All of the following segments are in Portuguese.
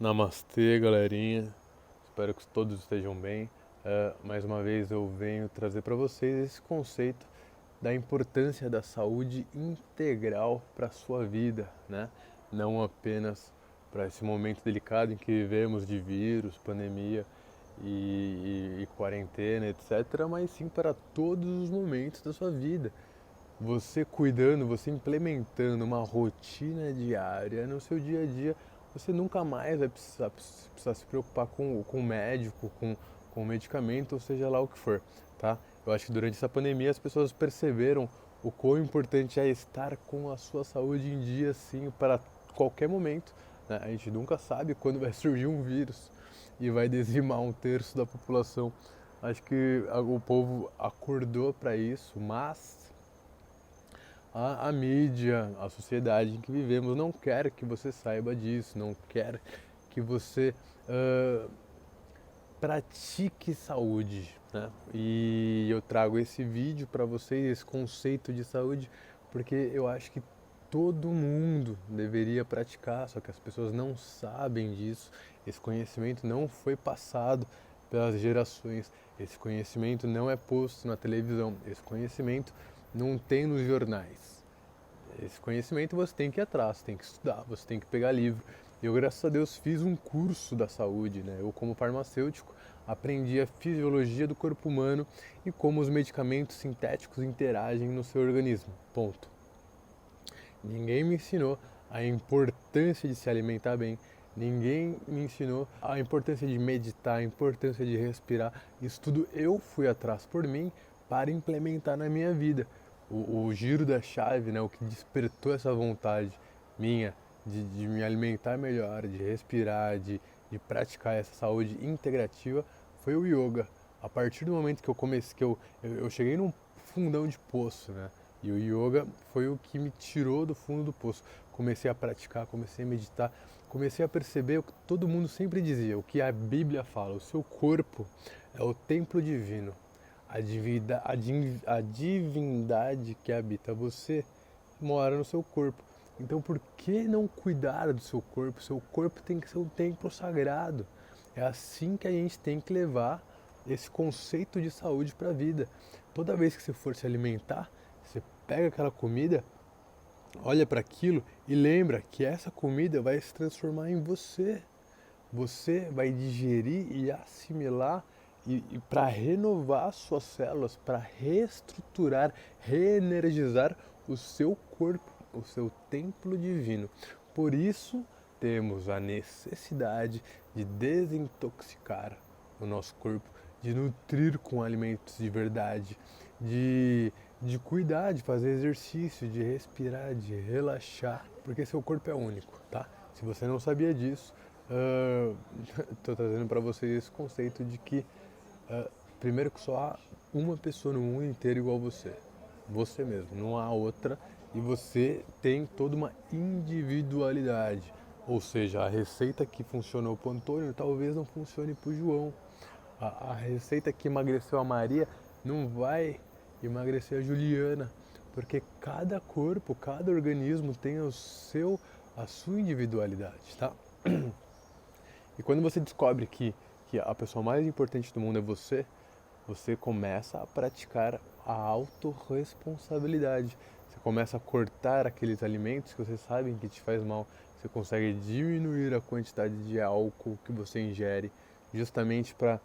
Namastê, galerinha. Espero que todos estejam bem. Mais uma vez eu venho trazer para vocês esse conceito da importância da saúde integral para a sua vida, né? Não apenas para esse momento delicado em que vivemos de vírus, pandemia e quarentena, etc., mas sim para todos os momentos da sua vida. Você cuidando, você implementando uma rotina diária no seu dia a dia, você nunca mais vai precisar se preocupar com o médico, com o medicamento, ou seja lá o que for, tá? Eu acho que durante essa pandemia as pessoas perceberam o quão importante é estar com a sua saúde em dia, sim, para qualquer momento, né? A gente nunca sabe quando vai surgir um vírus e vai dizimar um terço da população. Acho que o povo acordou para isso, mas a mídia, a sociedade em que vivemos não quer que você saiba disso, não quer que você uh, pratique saúde, né? E eu trago esse vídeo para vocês, esse conceito de saúde, porque eu acho que todo mundo deveria praticar, só que as pessoas não sabem disso. Esse conhecimento não foi passado pelas gerações, esse conhecimento não é posto na televisão, esse conhecimento não tem nos jornais. Esse conhecimento você tem que ir atrás, você tem que estudar, você tem que pegar livro. Eu, graças a Deus, fiz um curso da saúde, né? Eu, como farmacêutico, aprendi a fisiologia do corpo humano e como os medicamentos sintéticos interagem no seu organismo. Ponto. Ninguém me ensinou a importância de se alimentar bem. Ninguém me ensinou a importância de meditar, a importância de respirar. Isso tudo eu fui atrás por mim para implementar na minha vida. O giro da chave, né, o que despertou essa vontade minha de me alimentar melhor, de respirar, de praticar essa saúde integrativa, foi o yoga. A partir do momento que eu comecei, eu cheguei num fundão de poço, né? E o yoga foi o que me tirou do fundo do poço. Comecei a praticar, comecei a meditar, comecei a perceber o que todo mundo sempre dizia, o que a Bíblia fala: o seu corpo é o templo divino. A divindade que habita você mora no seu corpo. Então, por que não cuidar do seu corpo? Seu corpo tem que ser um templo sagrado. É assim que a gente tem que levar esse conceito de saúde para a vida. Toda vez que você for se alimentar, você pega aquela comida, olha para aquilo e lembra que essa comida vai se transformar em você. Você vai digerir e assimilar e para renovar suas células, para reestruturar, reenergizar o seu corpo, o seu templo divino. Por isso, temos a necessidade de desintoxicar o nosso corpo, de nutrir com alimentos de verdade, de cuidar, de fazer exercício, de respirar, de relaxar, porque seu corpo é único, tá? Se você não sabia disso, estou trazendo para vocês esse conceito de que, primeiro, que só há uma pessoa no mundo inteiro igual você mesmo, não há outra, e você tem toda uma individualidade. Ou seja, a receita que funcionou para o Antônio talvez não funcione para o João. A receita que emagreceu a Maria não vai emagrecer a Juliana, porque cada corpo, cada organismo tem a sua individualidade, tá? E quando você descobre que a pessoa mais importante do mundo é você, você começa a praticar a autorresponsabilidade. Você começa a cortar aqueles alimentos que você sabe que te faz mal. Você consegue diminuir a quantidade de álcool que você ingere, justamente para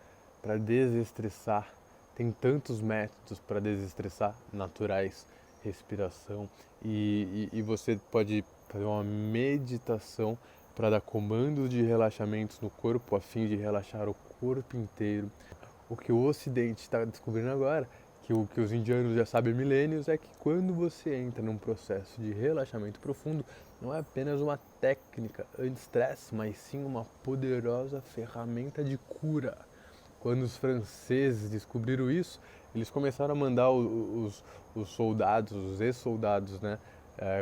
desestressar. Tem tantos métodos para desestressar, naturais, respiração, e você pode fazer uma meditação para dar comandos de relaxamentos no corpo a fim de relaxar o corpo inteiro. O que o Ocidente está descobrindo agora, que o que os indianos já sabem há milênios, é que quando você entra num processo de relaxamento profundo, não é apenas uma técnica anti-estresse, mas sim uma poderosa ferramenta de cura. Quando os franceses descobriram isso, eles começaram a mandar os soldados, os ex-soldados, né,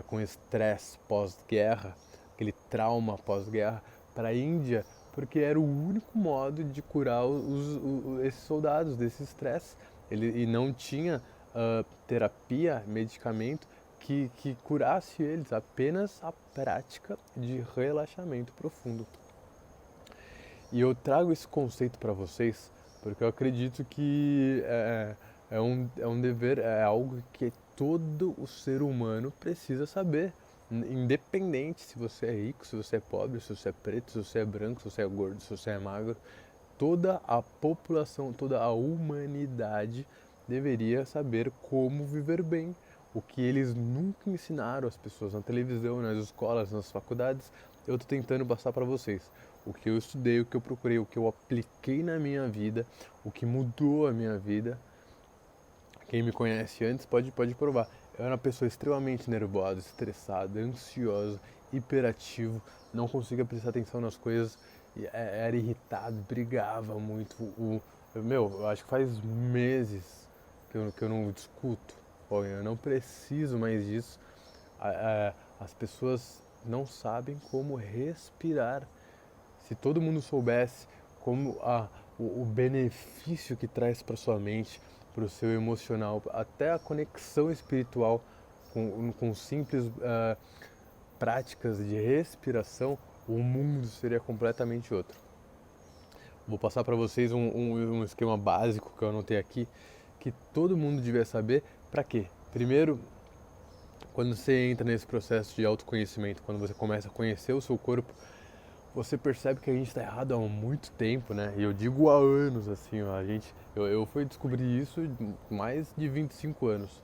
com estresse pós-guerra, aquele trauma pós-guerra, para a Índia, porque era o único modo de curar esses soldados desse estresse. E não tinha terapia, medicamento que curasse eles, apenas a prática de relaxamento profundo. E eu trago esse conceito para vocês porque eu acredito que é um dever, é algo que todo o ser humano precisa saber. Independente se você é rico, se você é pobre, se você é preto, se você é branco, se você é gordo, se você é magro, toda a população, toda a humanidade deveria saber como viver bem. O que eles nunca ensinaram às pessoas na televisão, nas escolas, nas faculdades, eu estou tentando passar para vocês. O que eu estudei, o que eu procurei, o que eu apliquei na minha vida, o que mudou a minha vida. Quem me conhece antes pode provar. Eu era uma pessoa extremamente nervosa, estressada, ansiosa, hiperativo, não conseguia prestar atenção nas coisas, era irritado, brigava muito. Eu acho que faz meses que eu não discuto. Bom, eu não preciso mais disso. As pessoas não sabem como respirar. Se todo mundo soubesse como o benefício que traz para sua mente, para o seu emocional, até a conexão espiritual com simples práticas de respiração, o mundo seria completamente outro. Vou passar para vocês um esquema básico que eu anotei aqui, que todo mundo devia saber. Para quê? Primeiro, quando você entra nesse processo de autoconhecimento, quando você começa a conhecer o seu corpo, você percebe que a gente está errado há muito tempo, né? E eu digo há anos, assim, ó, eu fui descobrir isso mais de 25 anos.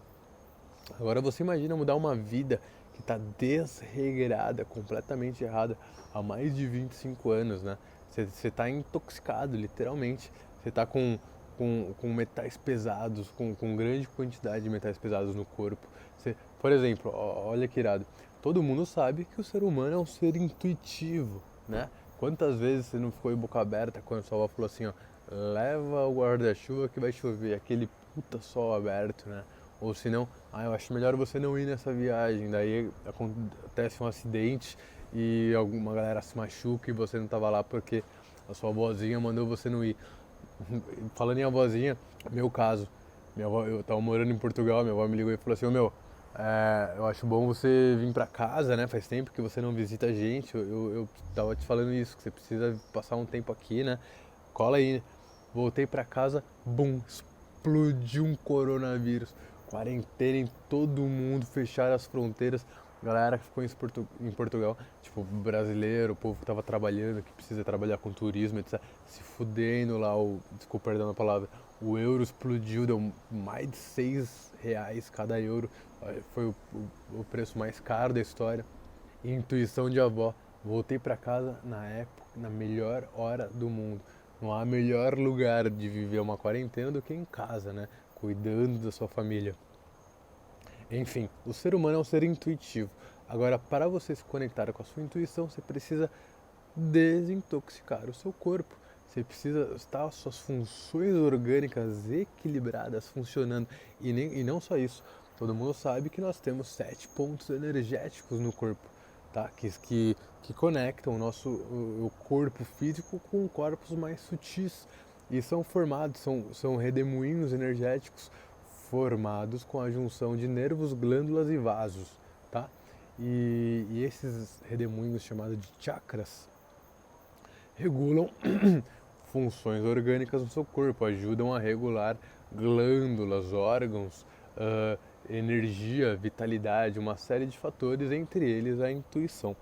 Agora você imagina mudar uma vida que está desregrada, completamente errada, há mais de 25 anos, né? Você está intoxicado, literalmente. Você está com metais pesados, com grande quantidade de metais pesados no corpo. Por exemplo, olha que irado. Todo mundo sabe que o ser humano é um ser intuitivo, né? Quantas vezes você não ficou de boca aberta quando sua avó falou assim, ó, leva o guarda-chuva que vai chover, aquele puta sol aberto, né? Ou se não, eu acho melhor você não ir nessa viagem, daí acontece um acidente e alguma galera se machuca e você não tava lá porque a sua avózinha mandou você não ir. Falando em avózinha, meu caso, minha avó, eu tava morando em Portugal, minha avó me ligou e falou assim, eu acho bom você vir pra casa, né? Faz tempo que você não visita a gente. Eu tava te falando isso, que você precisa passar um tempo aqui, né? Cola aí. Voltei pra casa, bum, explodiu um coronavírus. Quarentena em todo mundo, fecharam as fronteiras. Galera que ficou em Portugal, tipo, brasileiro, o povo que tava trabalhando, que precisa trabalhar com turismo, etc. Se fudendo lá, desculpa, perdão a palavra, o euro explodiu, deu mais de R$ 6 cada euro. Foi o preço mais caro da história. Intuição de avó. Voltei para casa na época, na melhor hora do mundo. Não há melhor lugar de viver uma quarentena do que em casa, né? Cuidando da sua família. Enfim, o ser humano é um ser intuitivo. Agora, para você se conectar com a sua intuição, você precisa desintoxicar o seu corpo. Você precisa estar as suas funções orgânicas equilibradas, funcionando. E não só isso, todo mundo sabe que nós temos 7 pontos energéticos no corpo, tá? Que conectam o corpo físico com corpos mais sutis. E são formados, são redemoinhos energéticos formados com a junção de nervos, glândulas e vasos, tá? E esses redemoinhos chamados de chakras regulam funções orgânicas no seu corpo, ajudam a regular glândulas, órgãos, energia, vitalidade, uma série de fatores, entre eles a intuição.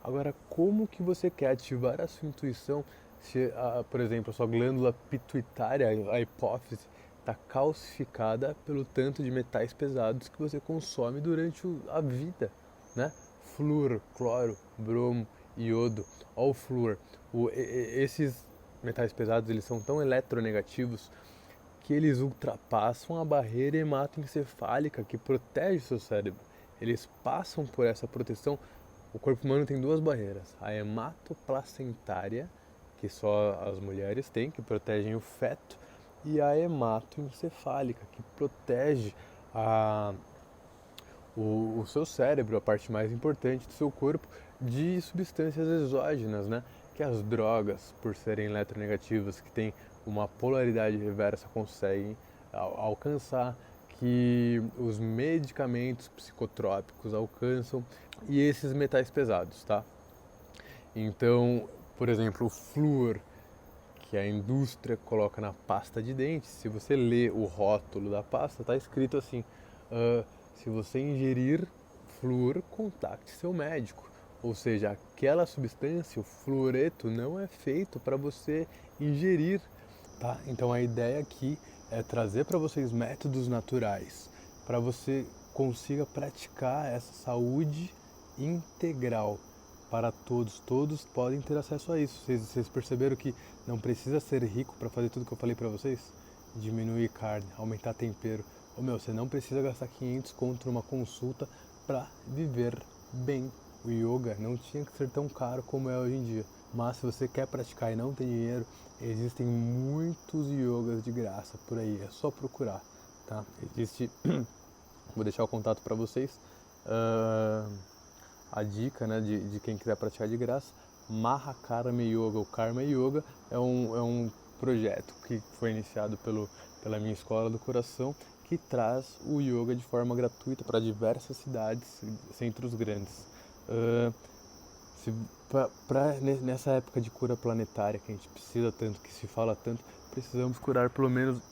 Agora, como que você quer ativar a sua intuição se, por exemplo, a sua glândula pituitária, a hipófise, está calcificada pelo tanto de metais pesados que você consome durante a vida, né? Flúor, cloro, bromo, iodo. Olha o flúor. Esses metais pesados, eles são tão eletronegativos que eles ultrapassam a barreira hematoencefálica que protege o seu cérebro. Eles passam por essa proteção. O corpo humano tem duas barreiras: a hematoplacentária, que só as mulheres têm, que protegem o feto, e a hematoencefálica, que protege o seu cérebro, a parte mais importante do seu corpo, de substâncias exógenas, né? Que as drogas, por serem eletronegativas, que têm uma polaridade reversa, conseguem alcançar, que os medicamentos psicotrópicos alcançam, e esses metais pesados, tá? Então, por exemplo, o flúor, que a indústria coloca na pasta de dente. Se você lê o rótulo da pasta, está escrito assim: se você ingerir flúor, contacte seu médico. Ou seja, aquela substância, o fluoreto, não é feito para você ingerir, tá? Então a ideia aqui é trazer para vocês métodos naturais, para você consiga praticar essa saúde integral para todos. Todos podem ter acesso a isso. Vocês perceberam que não precisa ser rico para fazer tudo que eu falei para vocês? Diminuir carne, aumentar tempero. Você não precisa gastar 500 conto numa consulta para viver bem. O yoga não tinha que ser tão caro como é hoje em dia. Mas se você quer praticar e não tem dinheiro, existem muitos yogas de graça por aí. É só procurar, tá? Existe... Vou deixar o contato para vocês. A dica, né, de quem quiser praticar de graça. Mahakarma Yoga. O Karma Yoga é um projeto que foi iniciado pela minha escola do coração, que traz o yoga de forma gratuita para diversas cidades, centros grandes. Nessa época de cura planetária que a gente precisa tanto, que se fala tanto, precisamos curar pelo menos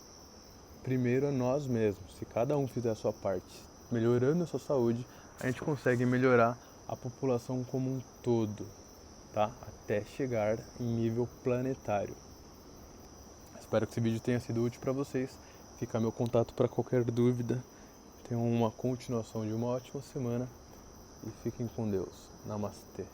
primeiro a nós mesmos. Se cada um fizer a sua parte, melhorando a sua saúde, a gente consegue melhorar a população como um todo, tá? Até chegar em nível planetário. Espero que esse vídeo tenha sido útil para vocês. Fica meu contato para qualquer dúvida. Tenham uma continuação de uma ótima semana e fiquem com Deus. Namastê.